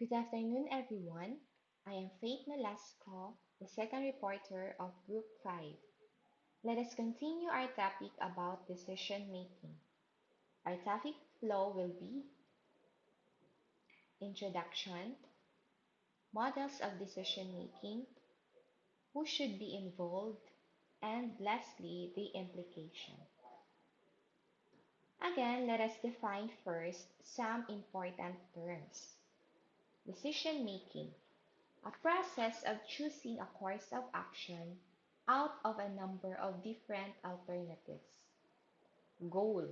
Good afternoon, everyone. I am Faith Nolasco, the second reporter of Group 5. Let us continue our topic about decision making. Our topic flow will be introduction, models of decision making, who should be involved, and lastly, the implication. Again, let us define first some important terms. Decision making, a process of choosing a course of action out of a number of different alternatives. Goal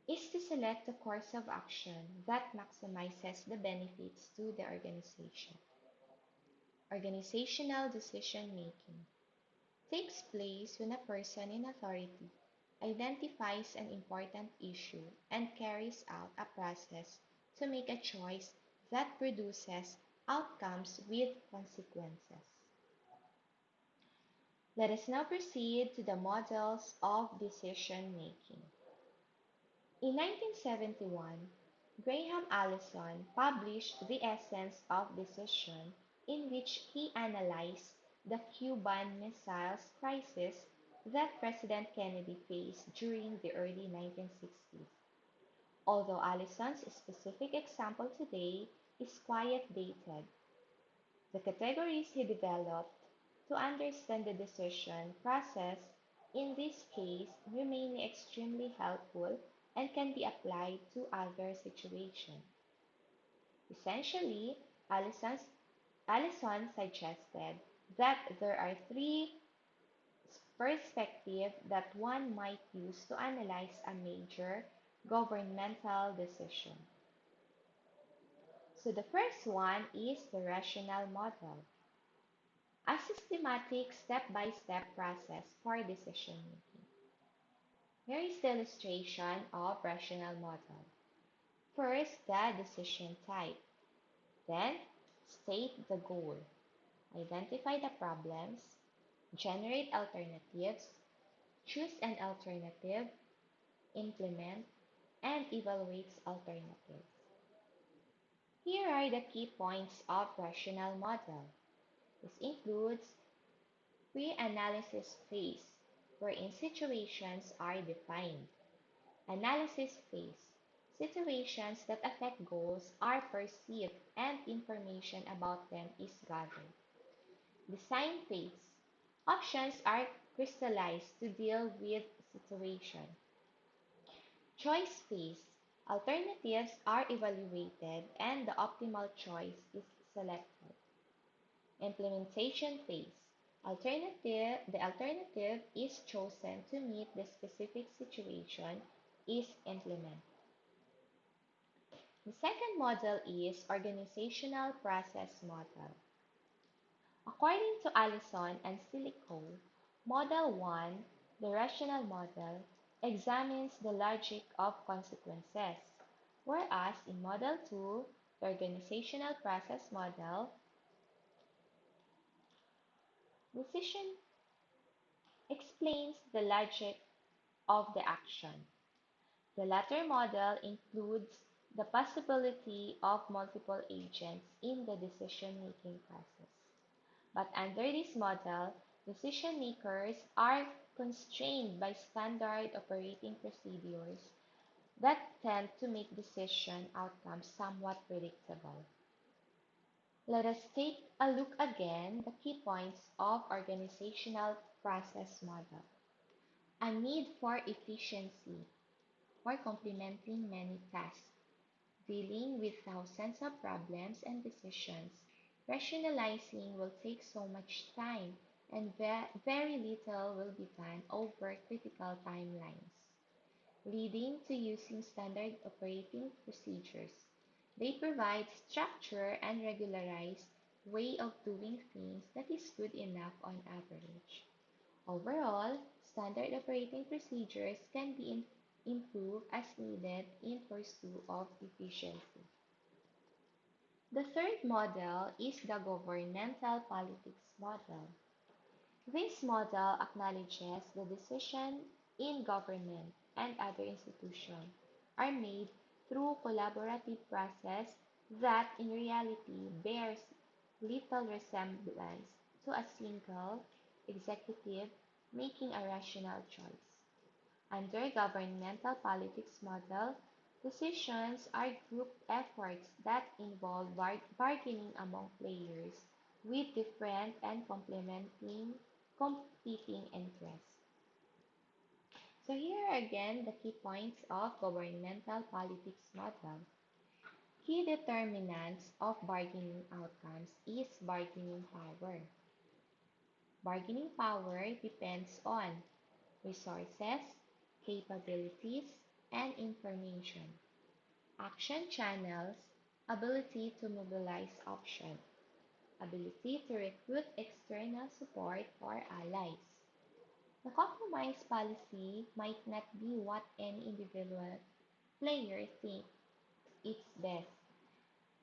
is to select a course of action that maximizes the benefits to the organization. Organizational decision making takes place when a person in authority identifies an important issue and carries out a process to make a choice that produces outcomes with consequences. Let us now proceed to the models of decision making. In 1971, Graham Allison published The Essence of Decision, in which he analyzed the Cuban Missile Crisis that President Kennedy faced during the early 1960s. Although Allison's specific example today is quite dated, the categories he developed to understand the decision process in this case remain extremely helpful and can be applied to other situations. Essentially, Allison suggested that there are three perspectives that one might use to analyze a major governmental decision. So the first one is the rational model, a systematic step-by-step process for decision making. Here is the illustration of rational model. First, the decision type. Then, state the goal. Identify the problems. Generate alternatives. Choose an alternative. Implement and evaluates alternatives. Here are the key points of rational model. This includes pre-analysis phase, wherein situations are defined. Analysis phase, situations that affect goals are perceived and information about them is gathered. Design phase, options are crystallized to deal with situation. Choice phase, alternatives are evaluated and the optimal choice is selected. Implementation phase. The alternative is chosen to meet the specific situation is implemented. The second model is organizational process model. According to Allison and Silico, Model 1, the rational model, examines the logic of consequences, whereas in Model 2, the organizational process model, decision explains the logic of the action. The latter model includes the possibility of multiple agents in the decision-making process. But under this model, decision makers are constrained by standard operating procedures that tend to make decision outcomes somewhat predictable. Let us take a look again at the key points of organizational process model. A need for efficiency, for complementing many tasks, dealing with thousands of problems and decisions. Rationalizing will take so much time, and very little will be done over critical timelines, leading to using standard operating procedures. They provide structure and regularized way of doing things that is good enough on average. Overall, standard operating procedures can be improved as needed in pursuit of efficiency. The third model is the governmental politics model. This model acknowledges the decisions in government and other institutions are made through collaborative process that in reality bears little resemblance to a single executive making a rational choice. Under governmental politics model, decisions are group efforts that involve bargaining among players with different and complementing competing interests. So here are again the key points of governmental politics model. Key determinants of bargaining outcomes is bargaining power. Bargaining power depends on resources, capabilities, and information. Action channels, ability to mobilize options, ability to recruit external support or allies. The compromise policy might not be what any individual player thinks is best.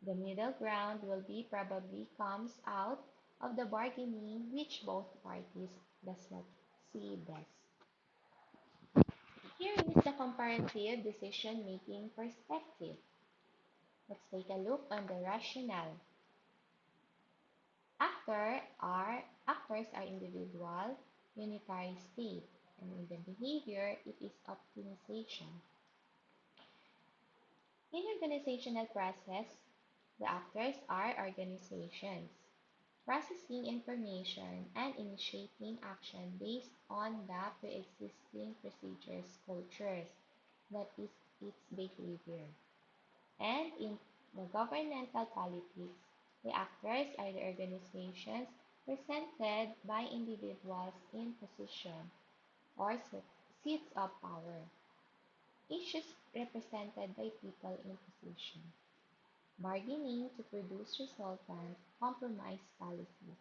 The middle ground will be probably comes out of the bargaining which both parties does not see best. Here is the comparative decision-making perspective. Let's take a look on the rationale. Actors are individual, unitary state, and in the behavior, it is optimization. In organizational process, the actors are organizations, processing information and initiating action based on the pre-existing procedures, cultures, that is its behavior. And in the governmental politics, the actors are the organizations represented by individuals in position or seats of power. Issues represented by people in position. Bargaining to produce resultant compromise policies.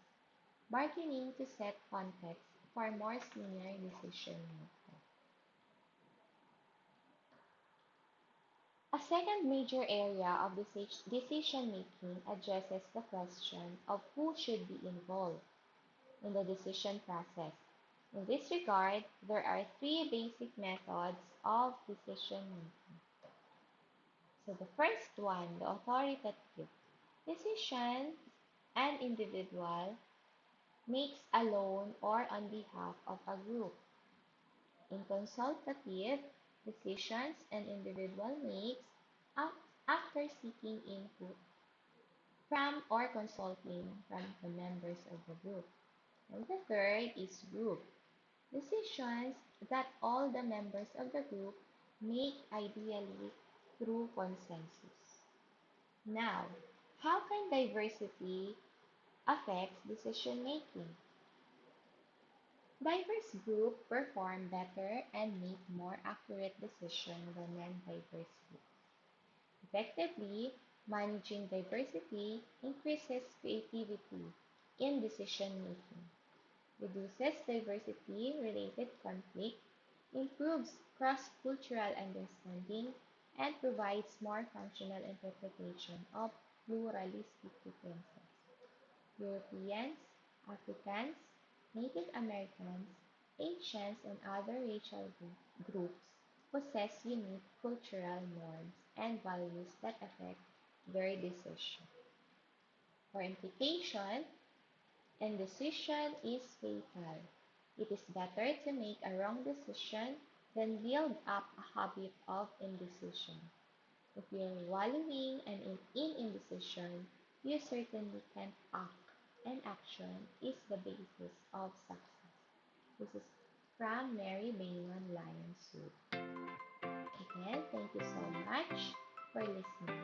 Bargaining to set context for more senior decision making. A second major area of decision making addresses the question of who should be involved in the decision process. In this regard, there are three basic methods of decision making. So the first one, the authoritative. Decision an individual makes alone or on behalf of a group. In consultative, decisions an individual makes after seeking input from or consulting from the members of the group. And the third is group. Decisions that all the members of the group make ideally through consensus. Now, how can diversity affect decision making? Diverse groups perform better and make more accurate decisions than non-diverse groups. Effectively, managing diversity increases creativity in decision making, reduces diversity-related conflict, improves cross-cultural understanding, and provides more functional interpretation of pluralistic differences. Europeans, Africans, Native Americans, Asians, and other racial groups possess unique cultural norms and values that affect their decision. For implication, indecision is fatal. It is better to make a wrong decision than build up a habit of indecision. If you're wallowing and in indecision, you certainly can't act, and action is the basis of success. This is from Mary Bailon Lyons Wood. Again, thank you so much for listening.